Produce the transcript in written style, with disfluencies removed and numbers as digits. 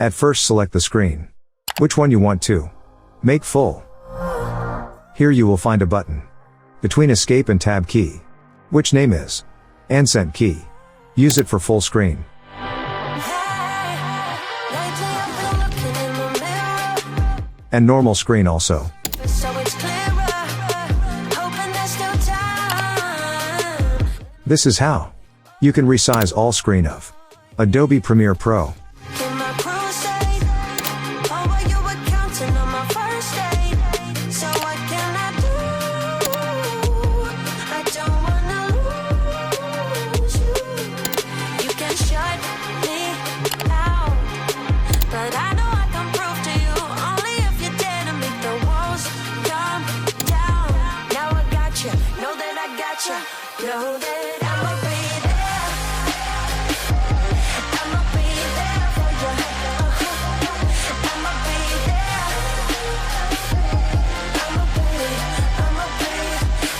At first select the screen. Which one you want to make full. Here you will find a button between Escape and Tab key, which name is Accent key. Use it for full screen. And normal screen also. This is how you can resize all screen of Adobe Premiere Pro.